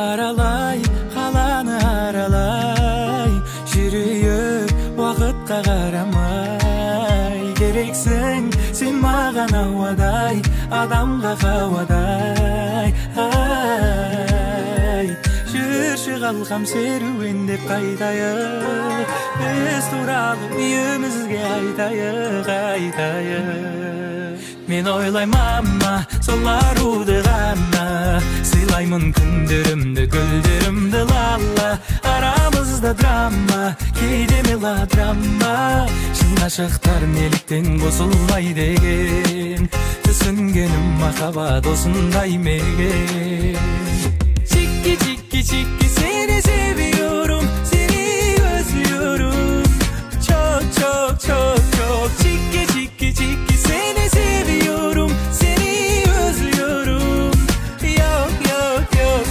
аралай, қаланы аралай, жүрейік уақытқа қарамай. Керексің сен маған ауадай, адамға қауадай. Жүрші қалқам серуендеп қайтайық, біз туралы үйімізге айтайық. Мен ойлаймын мама, сол аруды ғана, сыйлаймын күндерімді, гүлдерімді лала. Арамызда драма, кейде мелодрама, шын ғашықтар неліктен қосылмай деген. Түсінгенім махаббат осындай мекен. Чики, чики, чики, seni seviyorum, seni özlüyorum. Çok, çok, çok, çok. Çiki, çiki, çiki, seni seviyorum, seni özlüyorum. Yok, yok, yok,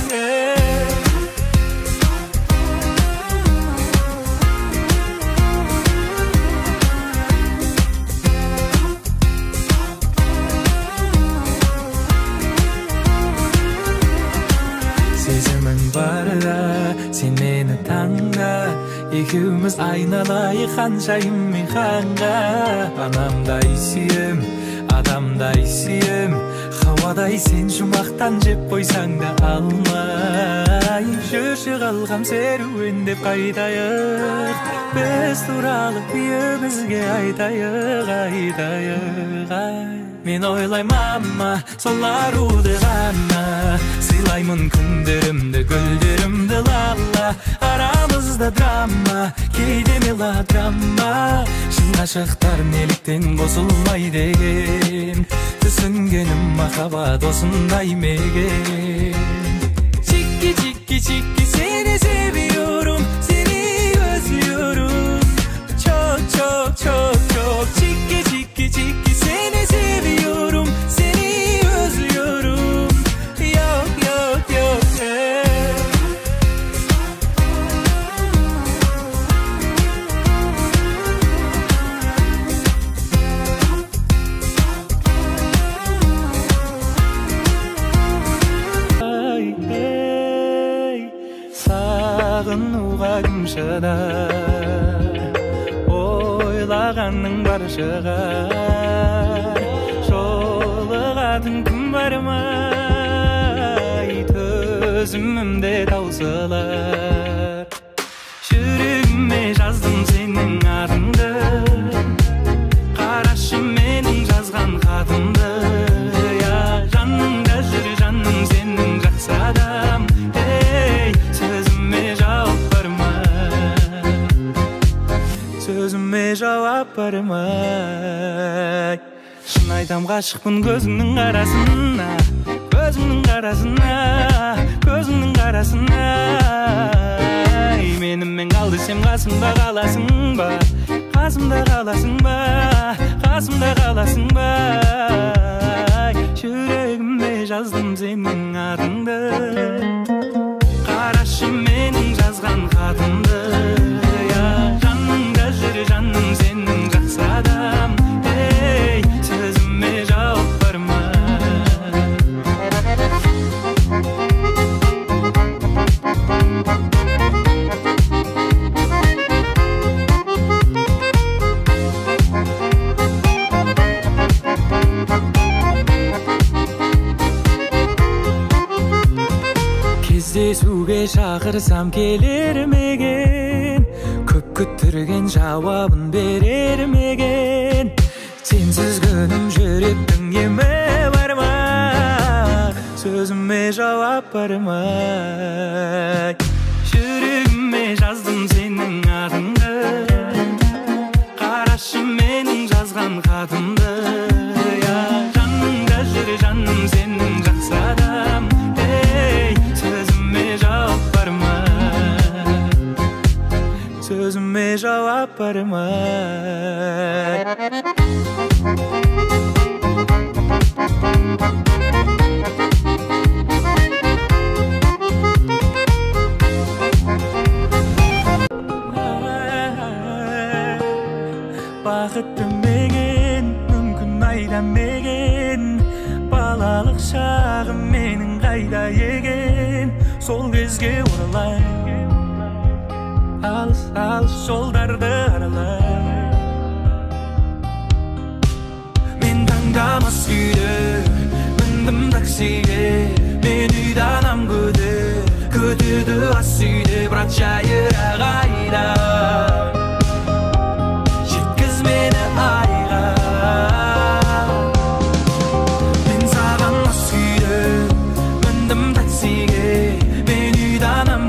Сезімің барда, сен мені таңда, екеуміз айналайық ханшайым мен ханға. Анамдай сүйем, адамдай сүйем, хауадай сен жұмақтан жеп қойсаң да алмай. Жүрші қалғам серуендеп қайтайық, біз туралы үйімізге айтайық. Мен ойлаймын мама, сол аруды ғана, сыйлаймын күндерімді, гүлдерімді лала. Арамызда драма, кейде мелодрама, шын ғашықтар неліктен қосылмай деген. Түсінгенім махаббат осындай мекен. Чики, чики, чики, seni seviyorum, seni özlüyorum. Çok, çok, çok, çok. Çiki, çiki, çiki, seni seviyorum, seni özlüyorum. Yok, yok, yok, Сағынуға кім шыдар, ойлағанның бар шығар. Жолығатын кім бар ма, төзімімде таусылар. Жүрегіме жаздым сенің атыңды, қарашы менің жазған хатымды. Жаныңда жүр жаным сенің жақсы адам, сөзіме жауап бар ма, сөзіме жауап бар ма. Шын айтам ғашықпын көзіңнің қарасына, көзіңнің қарасына, көзіңнің қарасына. Менімен қал десем қасымда қаласың ба, қасымда қаласың ба, қасымда қаласың ба. Жүрегіме жаздым сенің атыңды, қарашы менің жазған хатымды. Жаныңда жүр жаным сенің жақсы адам, сөзіме жауап бар ма. Кездесуге шақырсам келер меген, көп күттірген жауабын берер меген. Сенсіз күнім жүректің емі бар ма, сөзіме жауап бар ма. Жүрегіме жаздым сенің атыңды, қарашы менің жазған хатымды. Жаныңда жүр жаным сенің жақсы адам, сөзіме жауап бар ма, сөзіме жауап бар ма. Бақытты меген, мүмкін айдамеген, балалық шағым менің қайда еген. сол кезге оралай, алыс алыс жолдарды аралай. Мен таңдамас күйде міндім таксиге, мен үйданам күтеді ас үйде, бірақ жайырақ айда жеткіз мені айға. Мен саған мас күйде міндім таксиге, мен үйданам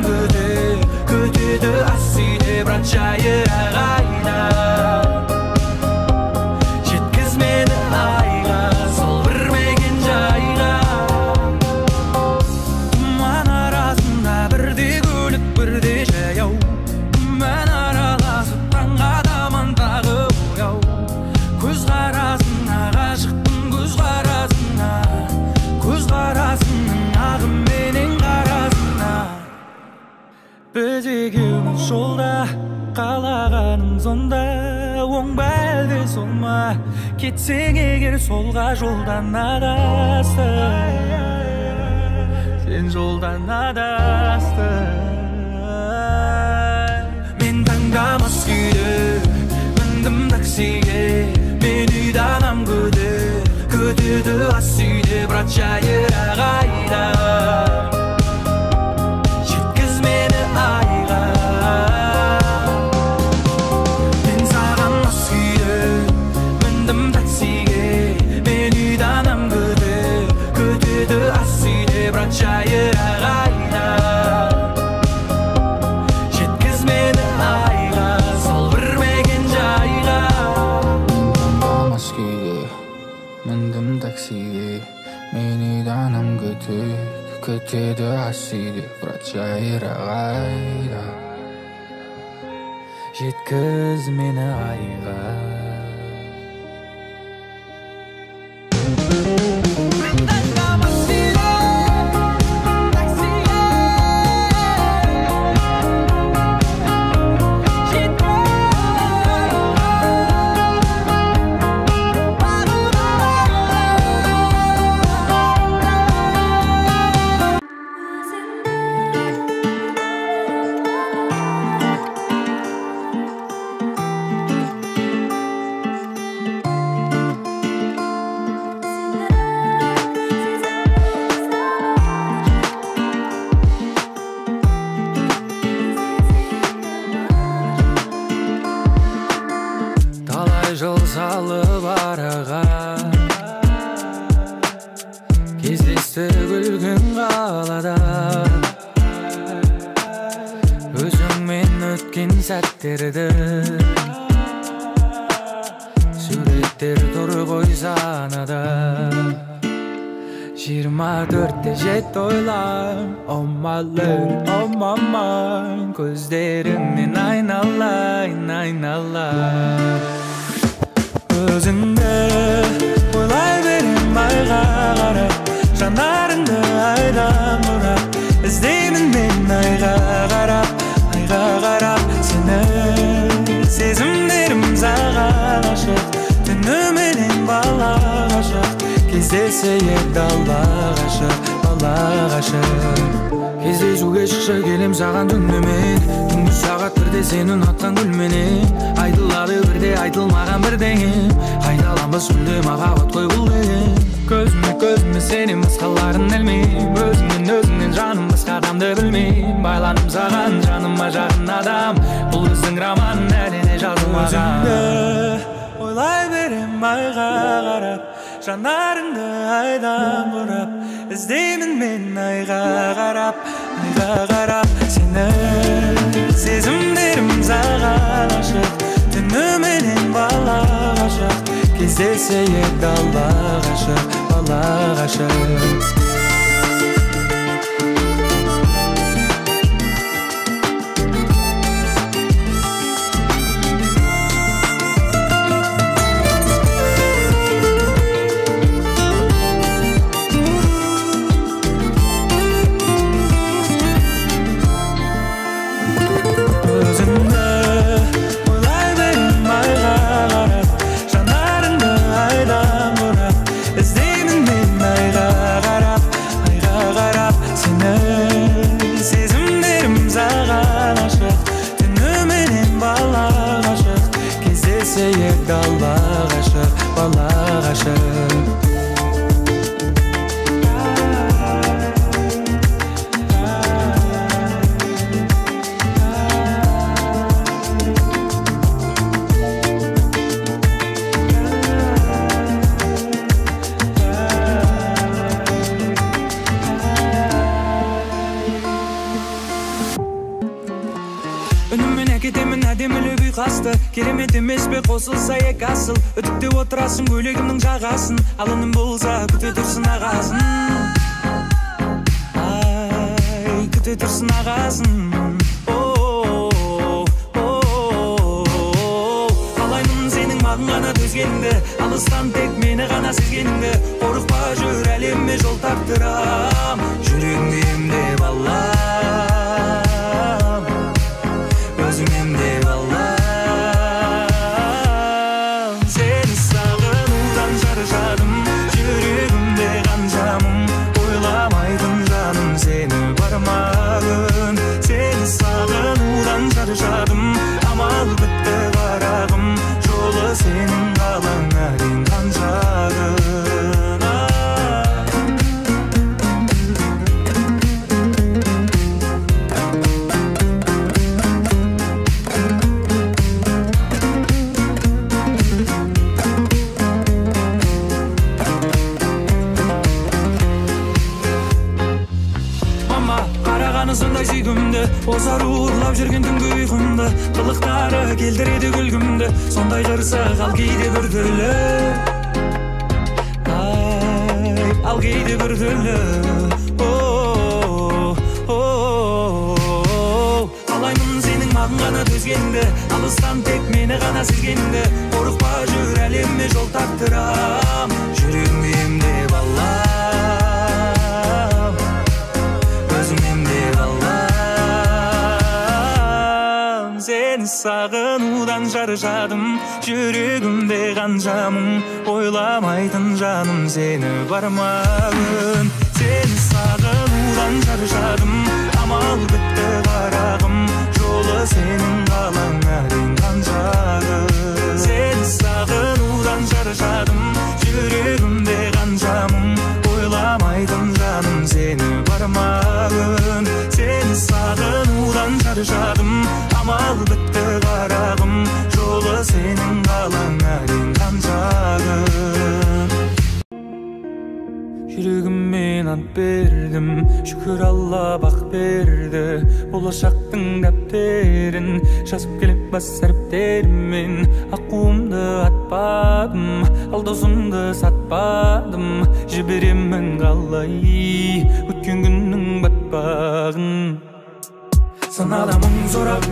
күтеді ас үйде, бірақ жайырақ айда жеткіз мені айға, сол бір мекен жайға. Тұман арасында бірде көлік бірде жаяу, мен араласып таңға таман тағы бояу. Көз қарасына ғашықпын, көз қарасының ағы менен қарасына. Біз екеуміз жолда, қалағаным сонда, оң ба әлде сол ма? Кетсең егер солға жолдан адастың, сен жолдан адастың. Мен таңдамас күйде міндім таксиге, мен үйданам күтеді ас үйде, бірақ жайырақ айда жеткіз мені айға. Мен саған мас күйде міндім таксиге, мен үйданам күтеді ас үйде, бірақ жайырақ айда жеткіз мені айға, сол бір мекен жайға. Таңдамас күйде міндім таксиге, мен үйданам күтеді ас үйде, бірақ жайырақ айда жеткіз мені айға. Жыл салып араға, кездесті күлгін қалада, өзіңмен өткен сәттерді суреттер тұр ғой санада. 24-те жетті ойлам, oh my love, oh my mind, көздеріңнен айналайын. Өзіңді ойлай берем айға қарап, жанарыңды айдан бұрап, іздеймін мен айға қарап, сені сезімдерім саған ашық, түніменен бала ғашық, кездесе еді алла ғашық. Кездесуге шықшы келем саған түнімен, түнгі сағат бірде сен ұнатқан гүлменен, айтылады бірде айтылмаған бірдеңе, қайталамыз мүлде махаббат қой бұл деген. Көзіме сенен басқаларын ілмейм, өзіңнен жаным басқа адамды білмейм, байланым саған жаныма жақын адам, бұл біздің роман әлі де жазылмаған. Өзіңді ойлай берем айға қарап, жанарыңды айдан бұрап, іздеймін мен айға қарап, сені сезімдерім саған ашық, түніменен бала ғашық, кездесе еді алла ғашық. Іздеймін мен айға қарап, ұйқасты керемет емес пе қосылса екі асыл үтіктеп отырасың көйлегімнің жағасын алыным болса күте тұрсын ағасын ай күте тұрсын ағасын қалаймын сенің маған ғана төзгеніңді алыстан тек мені ғана сезгеніңді қорықпа жүр әлемме жол тартырам жүрегіңді емдеп алам өзің емдеп алам сені сағынудан шаршадым жүрегімде қаншамын ойламайтын жаным сені бармағын сені сағынудан шаршадым амал бітті қарағым жолы сенің қалаңа дейін қаншағын сондай сүйкімді озар уырлап жүрген түнгі ұйқымды қылықтары келтіреді күлкімді сондай қырсық ал кейде біртүрлі ал кейде біртүрлі қалаймын сенің маған ғана төзгеніңді алыстан тек мені ғана сезгеніңді қорықпа жүр әлемме жол тартырам жүрегіңді емдеп алам өзің емдеп алам сені сағынудан шаршадым жүрегімде қаншамын ойламайтын жаным сені бармағын сені сағынудан шаршадым амал бітті қарағым жолы сенің қалаңа дейін қаншағын сені сағынудан шаршадым жүрегімде қаншамын ойламайтын жаным сені бармағын сені сағынудан шаршадым амал бітті қарағым жолы сенің қалаңа дейін қаншағын жүрегіммен ант бердім шүкір алла бақ берді болашақтың дәптерін жазып келіп бас әріптермен аққуымды атпадым ал досымды сатпадым жіберемін қалай өткен күннің батпағын санада мың сұрап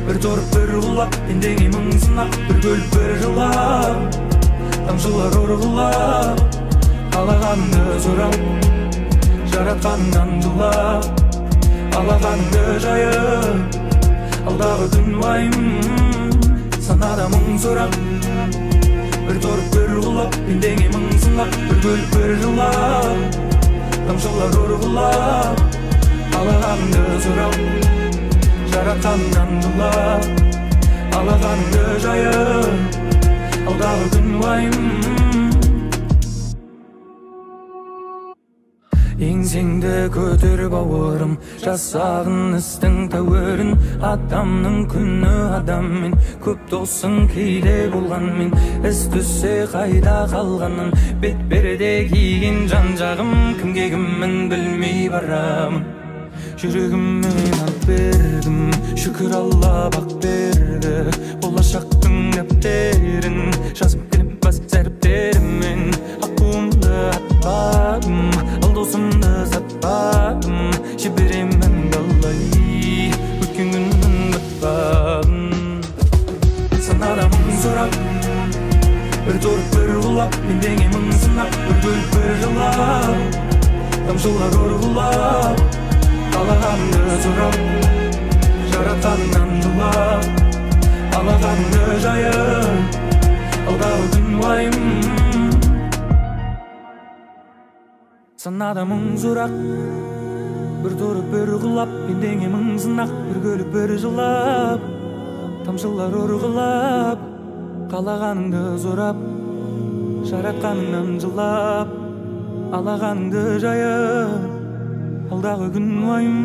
бір торып бір құлап ендегі мың сынақ бір көліп бір жылап тамшылар ұрғылап қалағанды сұрап жаратқаннан жылап алақанды жайып алдағы күн уайым санада мың сұрап бір торып бір құлап ендегі мың сынақ бір көліп бір жылап тамшылар ұрғылап қалағанды сұрап жаратқаннан жылап алақанды жайып алдағы күн уайым еңсеңді көтер бауырым жасағын істің тәуірін адамның күні адаммен көп досың кейде болғанмен із түссе қайда қалғанын бетперде киген жан жағым кімге кіммін білмей барамын жүрегіммен ант бердім шүкір алла бақ берді болашақтың дәптерін жазып келіп бас әріптерімен аққуымды атпадым ал досымды сатпадым жіберемін қалай өткен күннің батпағын санада мың сұрап бір торып бір құлап ендегі мың сынақ бір көліп бір жылап тамшылар ұрғылап қалағанды сұрап жаратқаннан жылап алақанды жайып алдағы күн уайым санада мың сұрақ бір торып бір құлап ендегі мың сынақ бір көліп бір жылап тамшылар ұрғылап қалағаныңды сұрап жаратқаныңнан жылап алақанды жайып алдағы күн уайым